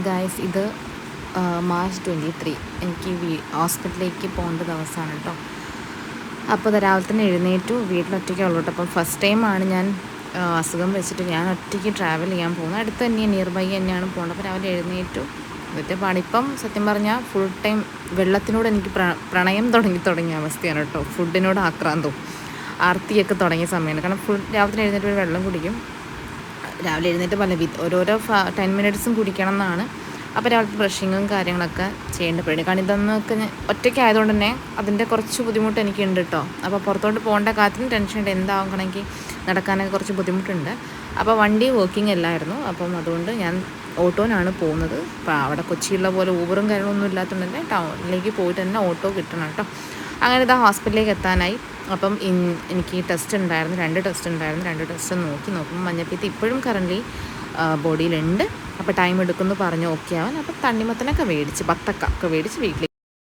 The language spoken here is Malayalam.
ഗായ്സ് ഇത് മാർച്ച് 23 എനിക്ക് ഹോസ്പിറ്റലിലേക്ക് പോകേണ്ട ദിവസമാണ് കേട്ടോ. അപ്പോൾ അത് രാവിലെ തന്നെ എഴുന്നേറ്റു. വീട്ടിലൊറ്റയ്ക്കേ ഉള്ളൂ കേട്ടോ. അപ്പം ഫസ്റ്റ് ടൈമാണ് ഞാൻ അസുഖം വെച്ചിട്ട് ഞാൻ ഒറ്റയ്ക്ക് ട്രാവൽ ചെയ്യാൻ പോകുന്നത്. അടുത്ത് തന്നെ നിയർ ബൈ തന്നെയാണ് പോകുന്നത്. അപ്പോൾ രാവിലെ എഴുന്നേറ്റു. ഇന്നത്തെ പാടിപ്പം സത്യം പറഞ്ഞാൽ ഫുൾ ടൈം വെള്ളത്തിനോട് എനിക്ക് പ്രണയം തുടങ്ങിയ അവസ്ഥയാണ് കേട്ടോ. ഫുഡിനോട് ആക്രാന്തവും ആർത്തിയൊക്കെ തുടങ്ങിയ സമയമാണ്. കാരണം രാവിലെ എഴുന്നേറ്റ് ഒരു വെള്ളം കുടിക്കും. രാവിലെ എഴുന്നേറ്റ് ഓരോരോ 10 മിനിറ്റ്സും കുടിക്കണം എന്നാണ്. അപ്പോൾ രാവിലത്തെ ബ്രഷിങ്ങും കാര്യങ്ങളൊക്കെ ചെയ്യേണ്ടപ്പെടും. കാരണം ഇതൊന്നൊക്കെ ഒറ്റയ്ക്കായതുകൊണ്ട് തന്നെ അതിൻ്റെ കുറച്ച് ബുദ്ധിമുട്ട് എനിക്കുണ്ട് കേട്ടോ. അപ്പോൾ പുറത്തോട്ട് പോകേണ്ട കാര്യത്തിന് ടെൻഷനുണ്ട്. എന്താകണമെങ്കിൽ നടക്കാനൊക്കെ കുറച്ച് ബുദ്ധിമുട്ടുണ്ട്. അപ്പോൾ വണ്ടി വർക്കിംഗ് അല്ലായിരുന്നു. അപ്പം അതുകൊണ്ട് ഞാൻ ഓട്ടോനാണ് പോകുന്നത്. അപ്പോൾ അവിടെ കൊച്ചിയുള്ള പോലെ ഊബറും കാര്യങ്ങളൊന്നും ഇല്ലാത്തതുകൊണ്ട് തന്നെ ടൗണിലേക്ക് പോയിട്ട് തന്നെ ഓട്ടോ കിട്ടണം കേട്ടോ. അങ്ങനെ ഇതാ ഹോസ്പിറ്റലിലേക്ക് എത്താനായി. അപ്പം എനിക്ക് ടെസ്റ്റ് ഉണ്ടായിരുന്നു, 2 ടെസ്റ്റ് ഉണ്ടായിരുന്നു. 2 ടെസ്റ്റ് നോക്കുമ്പോൾ മഞ്ഞപ്പിത്തം ഇപ്പോഴും കറൻ്റ് ബോഡിയിലുണ്ട്. അപ്പോൾ ടൈം എടുക്കുമെന്ന് പറഞ്ഞു ഓക്കെ ആവാൻ. അപ്പോൾ തണ്ണിമത്തനൊക്കെ മേടിച്ച് ബത്തക്ക ഒക്കെ മേടിച്ച് വീട്ടിലേക്ക്